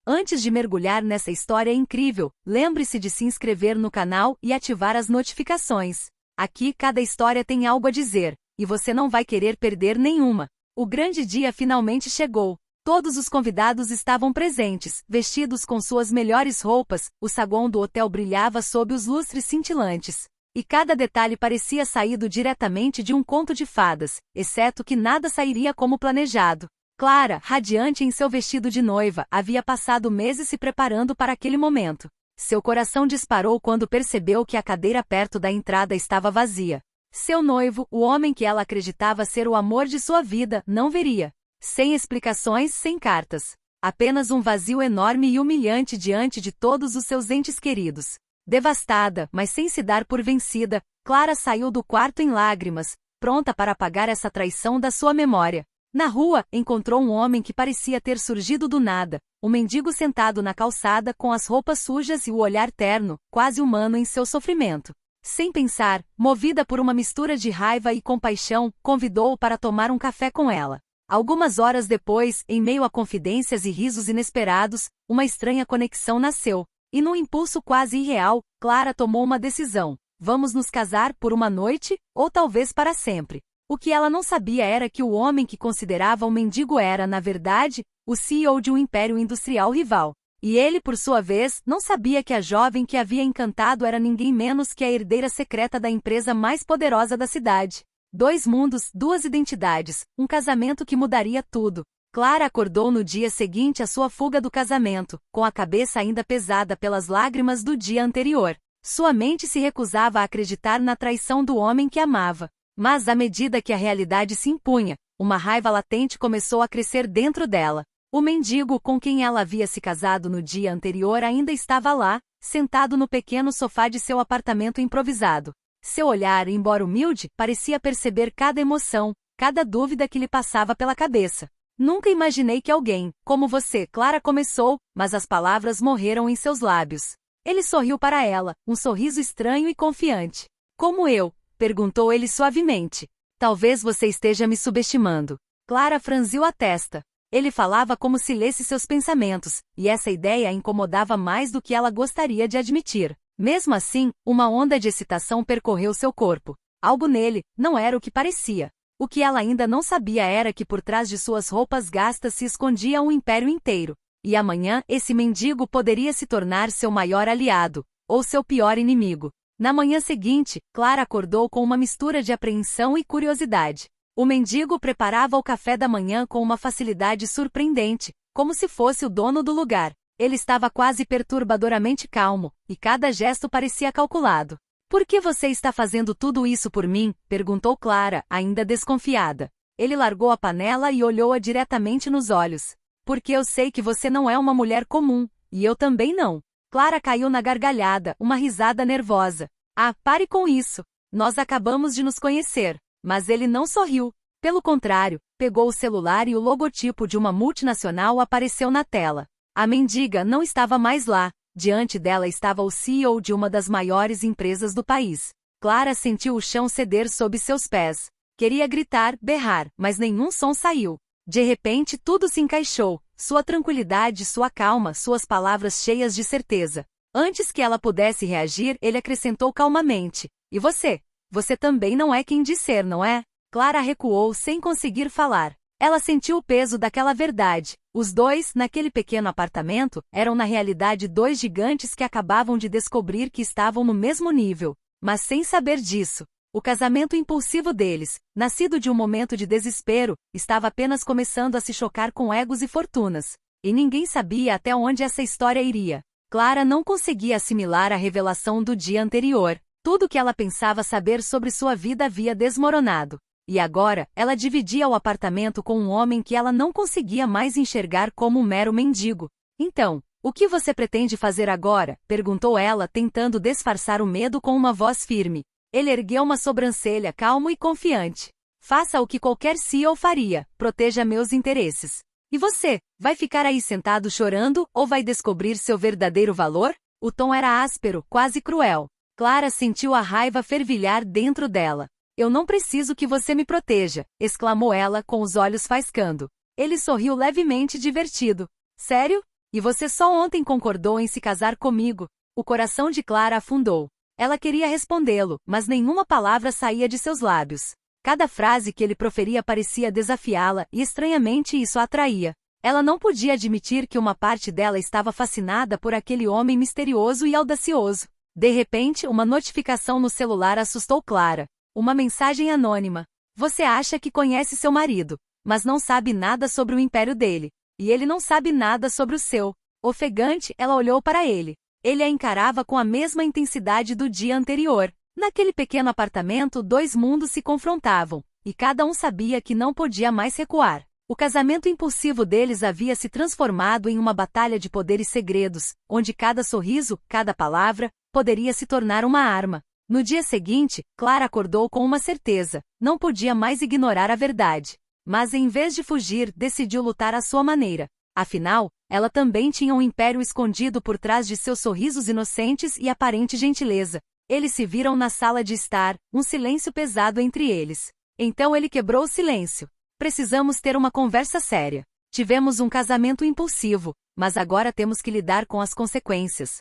Antes de mergulhar nessa história incrível, lembre-se de se inscrever no canal e ativar as notificações. Aqui cada história tem algo a dizer, e você não vai querer perder nenhuma. O grande dia finalmente chegou. Todos os convidados estavam presentes, vestidos com suas melhores roupas, o saguão do hotel brilhava sob os lustres cintilantes. E cada detalhe parecia saído diretamente de um conto de fadas, exceto que nada sairia como planejado. Clara, radiante em seu vestido de noiva, havia passado meses se preparando para aquele momento. Seu coração disparou quando percebeu que a cadeira perto da entrada estava vazia. Seu noivo, o homem que ela acreditava ser o amor de sua vida, não viria. Sem explicações, sem cartas. Apenas um vazio enorme e humilhante diante de todos os seus entes queridos. Devastada, mas sem se dar por vencida, Clara saiu do quarto em lágrimas, pronta para apagar essa traição da sua memória. Na rua, encontrou um homem que parecia ter surgido do nada, um mendigo sentado na calçada com as roupas sujas e o olhar terno, quase humano em seu sofrimento. Sem pensar, movida por uma mistura de raiva e compaixão, convidou-o para tomar um café com ela. Algumas horas depois, em meio a confidências e risos inesperados, uma estranha conexão nasceu. E num impulso quase irreal, Clara tomou uma decisão. Vamos nos casar por uma noite, ou talvez para sempre. O que ela não sabia era que o homem que considerava um mendigo era, na verdade, o CEO de um império industrial rival. E ele, por sua vez, não sabia que a jovem que havia encantado era ninguém menos que a herdeira secreta da empresa mais poderosa da cidade. 2 mundos, 2 identidades, um casamento que mudaria tudo. Clara acordou no dia seguinte à sua fuga do casamento, com a cabeça ainda pesada pelas lágrimas do dia anterior. Sua mente se recusava a acreditar na traição do homem que amava. Mas à medida que a realidade se impunha, uma raiva latente começou a crescer dentro dela. O mendigo com quem ela havia se casado no dia anterior ainda estava lá, sentado no pequeno sofá de seu apartamento improvisado. Seu olhar, embora humilde, parecia perceber cada emoção, cada dúvida que lhe passava pela cabeça. Nunca imaginei que alguém, como você, Clara, começou, mas as palavras morreram em seus lábios. Ele sorriu para ela, um sorriso estranho e confiante. Como eu? Perguntou ele suavemente. Talvez você esteja me subestimando. Clara franziu a testa. Ele falava como se lesse seus pensamentos, e essa ideia a incomodava mais do que ela gostaria de admitir. Mesmo assim, uma onda de excitação percorreu seu corpo. Algo nele, não era o que parecia. O que ela ainda não sabia era que por trás de suas roupas gastas se escondia um império inteiro. E amanhã, esse mendigo poderia se tornar seu maior aliado, ou seu pior inimigo. Na manhã seguinte, Clara acordou com uma mistura de apreensão e curiosidade. O mendigo preparava o café da manhã com uma facilidade surpreendente, como se fosse o dono do lugar. Ele estava quase perturbadoramente calmo, e cada gesto parecia calculado. Por que você está fazendo tudo isso por mim? Perguntou Clara, ainda desconfiada. Ele largou a panela e olhou-a diretamente nos olhos. Porque eu sei que você não é uma mulher comum, e eu também não. Clara caiu na gargalhada, uma risada nervosa. Ah, pare com isso. Nós acabamos de nos conhecer. Mas ele não sorriu. Pelo contrário, pegou o celular e o logotipo de uma multinacional apareceu na tela. A mendiga não estava mais lá. Diante dela estava o CEO de uma das maiores empresas do país. Clara sentiu o chão ceder sob seus pés. Queria gritar, berrar, mas nenhum som saiu. De repente tudo se encaixou. Sua tranquilidade, sua calma, suas palavras cheias de certeza. Antes que ela pudesse reagir, ele acrescentou calmamente. E você? Você também não é quem diz ser, não é? Clara recuou sem conseguir falar. Ela sentiu o peso daquela verdade. Os dois, naquele pequeno apartamento, eram na realidade 2 gigantes que acabavam de descobrir que estavam no mesmo nível. Mas sem saber disso. O casamento impulsivo deles, nascido de um momento de desespero, estava apenas começando a se chocar com egos e fortunas. E ninguém sabia até onde essa história iria. Clara não conseguia assimilar a revelação do dia anterior. Tudo o que ela pensava saber sobre sua vida havia desmoronado. E agora, ela dividia o apartamento com um homem que ela não conseguia mais enxergar como um mero mendigo. Então, o que você pretende fazer agora? Perguntou ela, tentando disfarçar o medo com uma voz firme. Ele ergueu uma sobrancelha calmo e confiante. Faça o que qualquer CEO faria, proteja meus interesses. E você, vai ficar aí sentado chorando ou vai descobrir seu verdadeiro valor? O tom era áspero, quase cruel. Clara sentiu a raiva fervilhar dentro dela. Eu não preciso que você me proteja, exclamou ela com os olhos faiscando. Ele sorriu levemente divertido. Sério? E você só ontem concordou em se casar comigo. O coração de Clara afundou. Ela queria respondê-lo, mas nenhuma palavra saía de seus lábios. Cada frase que ele proferia parecia desafiá-la, e estranhamente isso a atraía. Ela não podia admitir que uma parte dela estava fascinada por aquele homem misterioso e audacioso. De repente, uma notificação no celular assustou Clara. Uma mensagem anônima. Você acha que conhece seu marido, mas não sabe nada sobre o império dele. E ele não sabe nada sobre o seu. Ofegante, ela olhou para ele. Ele a encarava com a mesma intensidade do dia anterior. Naquele pequeno apartamento, dois mundos se confrontavam, e cada um sabia que não podia mais recuar. O casamento impulsivo deles havia se transformado em uma batalha de poder e segredos, onde cada sorriso, cada palavra, poderia se tornar uma arma. No dia seguinte, Clara acordou com uma certeza: não podia mais ignorar a verdade. Mas em vez de fugir, decidiu lutar à sua maneira. Afinal, ela também tinha um império escondido por trás de seus sorrisos inocentes e aparente gentileza. Eles se viram na sala de estar, um silêncio pesado entre eles. Então ele quebrou o silêncio. Precisamos ter uma conversa séria. Tivemos um casamento impulsivo, mas agora temos que lidar com as consequências.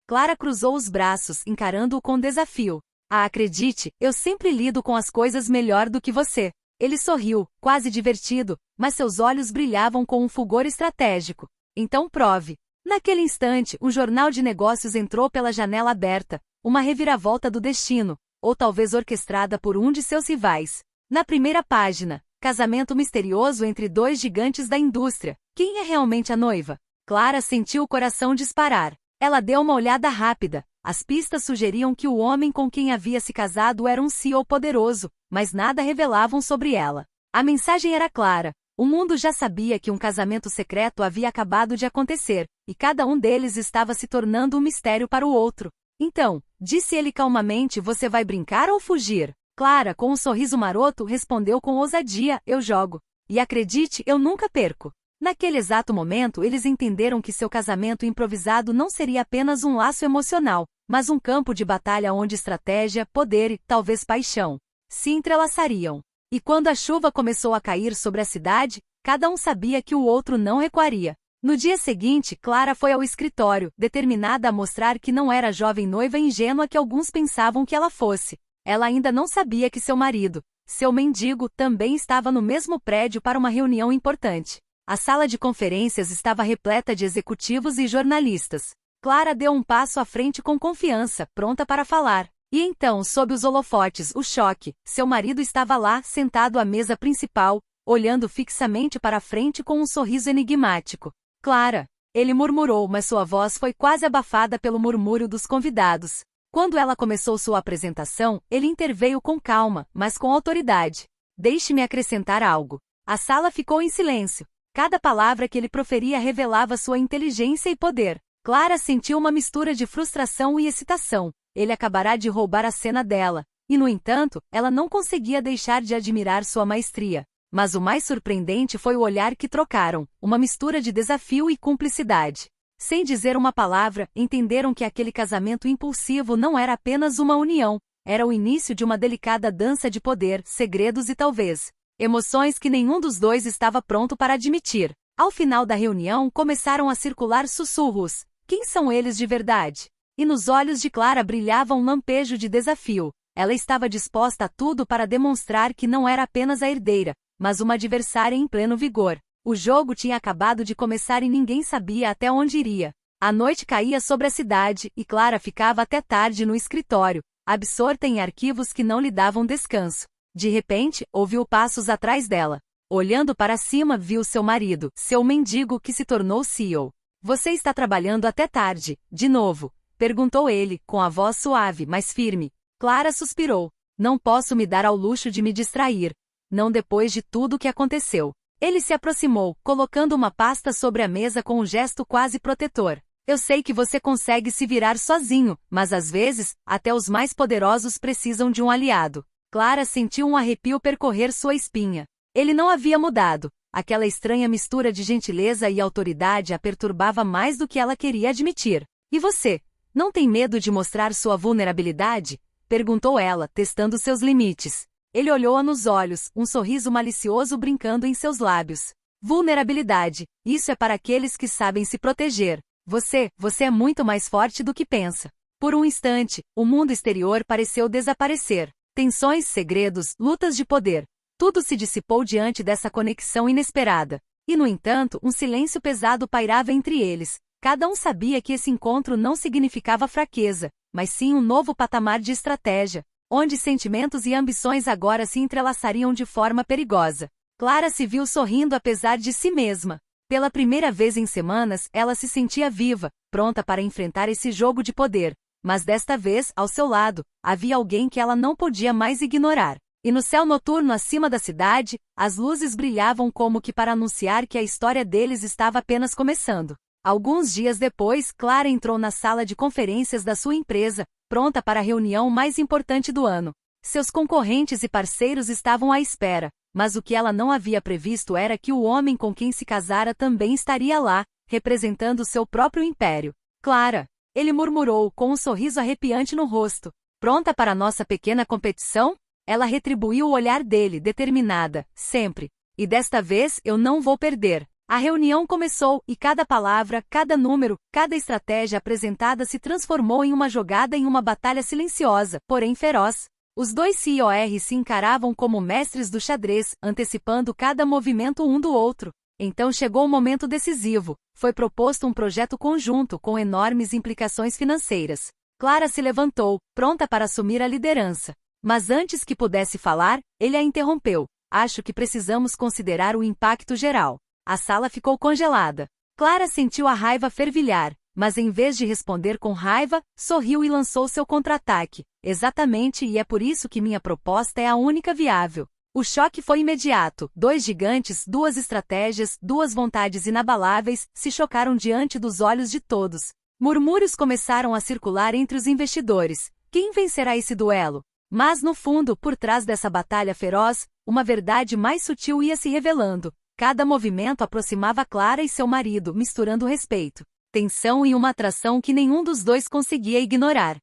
Clara cruzou os braços, encarando-o com desafio. Acredite, eu sempre lido com as coisas melhor do que você. Ele sorriu, quase divertido, mas seus olhos brilhavam com um fulgor estratégico. Então prove. Naquele instante, um jornal de negócios entrou pela janela aberta, uma reviravolta do destino, ou talvez orquestrada por um de seus rivais. Na primeira página, casamento misterioso entre dois gigantes da indústria. Quem é realmente a noiva? Clara sentiu o coração disparar. Ela deu uma olhada rápida. As pistas sugeriam que o homem com quem havia se casado era um CEO poderoso, mas nada revelavam sobre ela. A mensagem era clara. O mundo já sabia que um casamento secreto havia acabado de acontecer, e cada um deles estava se tornando um mistério para o outro. Então, disse ele calmamente, você vai brincar ou fugir? Clara, com um sorriso maroto, respondeu com ousadia, eu jogo. E acredite, eu nunca perco. Naquele exato momento, eles entenderam que seu casamento improvisado não seria apenas um laço emocional, mas um campo de batalha onde estratégia, poder e, talvez paixão, se entrelaçariam. E quando a chuva começou a cair sobre a cidade, cada um sabia que o outro não recuaria. No dia seguinte, Clara foi ao escritório, determinada a mostrar que não era a jovem noiva ingênua que alguns pensavam que ela fosse. Ela ainda não sabia que seu marido, seu mendigo, também estava no mesmo prédio para uma reunião importante. A sala de conferências estava repleta de executivos e jornalistas. Clara deu um passo à frente com confiança, pronta para falar. E então, sob os holofotes, o choque. Seu marido estava lá, sentado à mesa principal, olhando fixamente para a frente com um sorriso enigmático. Clara, ele murmurou, mas sua voz foi quase abafada pelo murmúrio dos convidados. Quando ela começou sua apresentação, ele interveio com calma, mas com autoridade. Deixe-me acrescentar algo. A sala ficou em silêncio. Cada palavra que ele proferia revelava sua inteligência e poder. Clara sentiu uma mistura de frustração e excitação. Ele acabará de roubar a cena dela. E, no entanto, ela não conseguia deixar de admirar sua maestria. Mas o mais surpreendente foi o olhar que trocaram, uma mistura de desafio e cumplicidade. Sem dizer uma palavra, entenderam que aquele casamento impulsivo não era apenas uma união, era o início de uma delicada dança de poder, segredos e talvez emoções que nenhum dos dois estava pronto para admitir. Ao final da reunião, começaram a circular sussurros. Quem são eles de verdade? E nos olhos de Clara brilhava um lampejo de desafio. Ela estava disposta a tudo para demonstrar que não era apenas a herdeira, mas uma adversária em pleno vigor. O jogo tinha acabado de começar e ninguém sabia até onde iria. A noite caía sobre a cidade, e Clara ficava até tarde no escritório, absorta em arquivos que não lhe davam descanso. De repente, ouviu passos atrás dela. Olhando para cima, viu seu marido, seu mendigo que se tornou CEO. Você está trabalhando até tarde, de novo? Perguntou ele, com a voz suave, mas firme. Clara suspirou. Não posso me dar ao luxo de me distrair. Não depois de tudo o que aconteceu. Ele se aproximou, colocando uma pasta sobre a mesa com um gesto quase protetor. Eu sei que você consegue se virar sozinho, mas às vezes, até os mais poderosos precisam de um aliado. Clara sentiu um arrepio percorrer sua espinha. Ele não havia mudado. Aquela estranha mistura de gentileza e autoridade a perturbava mais do que ela queria admitir. E você? Não tem medo de mostrar sua vulnerabilidade? Perguntou ela, testando seus limites. Ele olhou-a nos olhos, um sorriso malicioso brincando em seus lábios. Vulnerabilidade. Isso é para aqueles que sabem se proteger. Você é muito mais forte do que pensa. Por um instante, o mundo exterior pareceu desaparecer. Tensões, segredos, lutas de poder. Tudo se dissipou diante dessa conexão inesperada. E, no entanto, um silêncio pesado pairava entre eles. Cada um sabia que esse encontro não significava fraqueza, mas sim um novo patamar de estratégia, onde sentimentos e ambições agora se entrelaçariam de forma perigosa. Clara se viu sorrindo apesar de si mesma. Pela primeira vez em semanas, ela se sentia viva, pronta para enfrentar esse jogo de poder. Mas desta vez, ao seu lado, havia alguém que ela não podia mais ignorar. E no céu noturno acima da cidade, as luzes brilhavam como que para anunciar que a história deles estava apenas começando. Alguns dias depois, Clara entrou na sala de conferências da sua empresa, pronta para a reunião mais importante do ano. Seus concorrentes e parceiros estavam à espera, mas o que ela não havia previsto era que o homem com quem se casara também estaria lá, representando seu próprio império. Clara, ele murmurou com um sorriso arrepiante no rosto. Pronta para nossa pequena competição? Ela retribuiu o olhar dele, determinada, sempre. E desta vez eu não vou perder. A reunião começou, e cada palavra, cada número, cada estratégia apresentada se transformou em uma jogada em uma batalha silenciosa, porém feroz. Os dois CEOs se encaravam como mestres do xadrez, antecipando cada movimento um do outro. Então chegou o momento decisivo. Foi proposto um projeto conjunto com enormes implicações financeiras. Clara se levantou, pronta para assumir a liderança. Mas antes que pudesse falar, ele a interrompeu. Acho que precisamos considerar o impacto geral. A sala ficou congelada. Clara sentiu a raiva fervilhar, mas em vez de responder com raiva, sorriu e lançou seu contra-ataque. Exatamente, e é por isso que minha proposta é a única viável. O choque foi imediato. Dois gigantes, duas estratégias, duas vontades inabaláveis, se chocaram diante dos olhos de todos. Murmúrios começaram a circular entre os investidores. Quem vencerá esse duelo? Mas no fundo, por trás dessa batalha feroz, uma verdade mais sutil ia se revelando. Cada movimento aproximava Clara e seu marido, misturando respeito, tensão e uma atração que nenhum dos dois conseguia ignorar.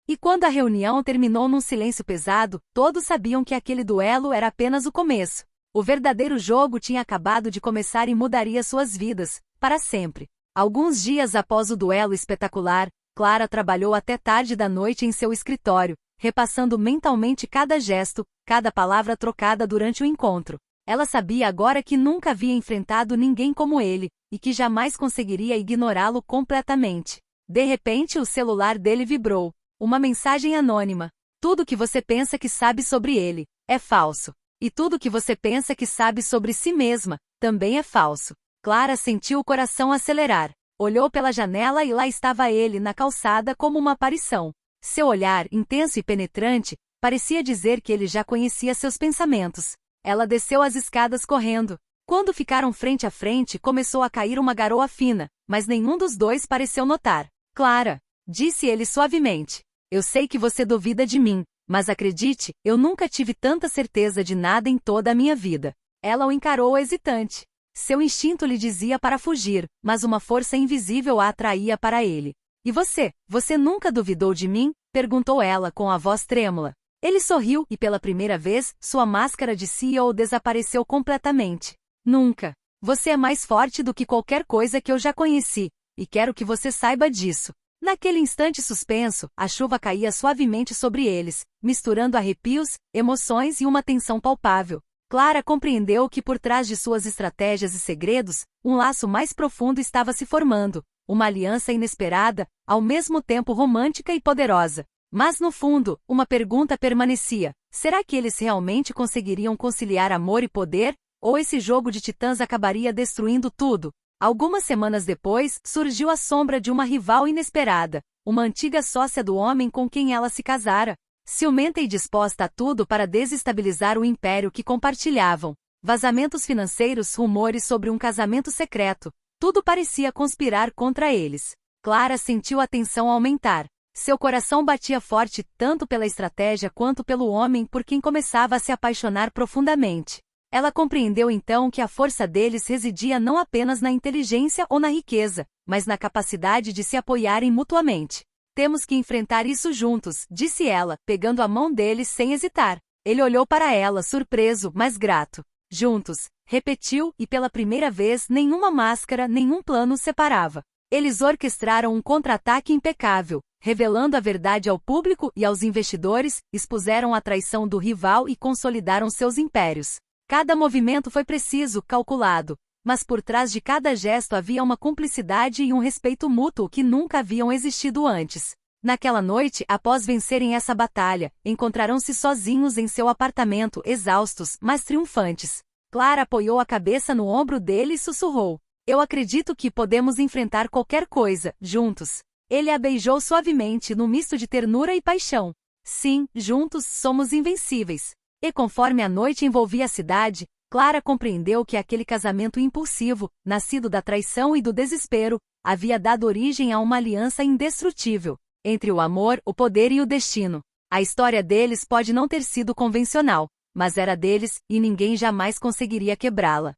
E quando a reunião terminou num silêncio pesado, todos sabiam que aquele duelo era apenas o começo. O verdadeiro jogo tinha acabado de começar e mudaria suas vidas, para sempre. Alguns dias após o duelo espetacular, Clara trabalhou até tarde da noite em seu escritório, repassando mentalmente cada gesto, cada palavra trocada durante o encontro. Ela sabia agora que nunca havia enfrentado ninguém como ele, e que jamais conseguiria ignorá-lo completamente. De repente o celular dele vibrou. Uma mensagem anônima. Tudo que você pensa que sabe sobre ele é falso. E tudo que você pensa que sabe sobre si mesma também é falso. Clara sentiu o coração acelerar. Olhou pela janela e lá estava ele na calçada como uma aparição. Seu olhar, intenso e penetrante, parecia dizer que ele já conhecia seus pensamentos. Ela desceu as escadas correndo. Quando ficaram frente a frente, começou a cair uma garoa fina, mas nenhum dos dois pareceu notar. Clara, disse ele suavemente. Eu sei que você duvida de mim, mas acredite, eu nunca tive tanta certeza de nada em toda a minha vida. Ela o encarou hesitante. Seu instinto lhe dizia para fugir, mas uma força invisível a atraía para ele. E você nunca duvidou de mim? Perguntou ela com a voz trêmula. Ele sorriu e pela primeira vez, sua máscara de CEO desapareceu completamente. Nunca. Você é mais forte do que qualquer coisa que eu já conheci, e quero que você saiba disso. Naquele instante suspenso, a chuva caía suavemente sobre eles, misturando arrepios, emoções e uma tensão palpável. Clara compreendeu que por trás de suas estratégias e segredos, um laço mais profundo estava se formando, uma aliança inesperada, ao mesmo tempo romântica e poderosa. Mas no fundo, uma pergunta permanecia: será que eles realmente conseguiriam conciliar amor e poder? Ou esse jogo de titãs acabaria destruindo tudo? Algumas semanas depois, surgiu a sombra de uma rival inesperada, uma antiga sócia do homem com quem ela se casara. Ciumenta e disposta a tudo para desestabilizar o império que compartilhavam. Vazamentos financeiros, rumores sobre um casamento secreto. Tudo parecia conspirar contra eles. Clara sentiu a tensão aumentar. Seu coração batia forte tanto pela estratégia quanto pelo homem por quem começava a se apaixonar profundamente. Ela compreendeu então que a força deles residia não apenas na inteligência ou na riqueza, mas na capacidade de se apoiarem mutuamente. Temos que enfrentar isso juntos, disse ela, pegando a mão dele sem hesitar. Ele olhou para ela, surpreso, mas grato. Juntos, Repetiu, e pela primeira vez nenhuma máscara, nenhum plano separava. Eles orquestraram um contra-ataque impecável, revelando a verdade ao público e aos investidores, expuseram a traição do rival e consolidaram seus impérios. Cada movimento foi preciso, calculado, mas por trás de cada gesto havia uma cumplicidade e um respeito mútuo que nunca haviam existido antes. Naquela noite, após vencerem essa batalha, encontraram-se sozinhos em seu apartamento, exaustos, mas triunfantes. Clara apoiou a cabeça no ombro dele e sussurrou: "Eu acredito que podemos enfrentar qualquer coisa, juntos." Ele a beijou suavemente num misto de ternura e paixão. Sim, juntos somos invencíveis. E conforme a noite envolvia a cidade, Clara compreendeu que aquele casamento impulsivo, nascido da traição e do desespero, havia dado origem a uma aliança indestrutível entre o amor, o poder e o destino. A história deles pode não ter sido convencional, mas era deles, e ninguém jamais conseguiria quebrá-la.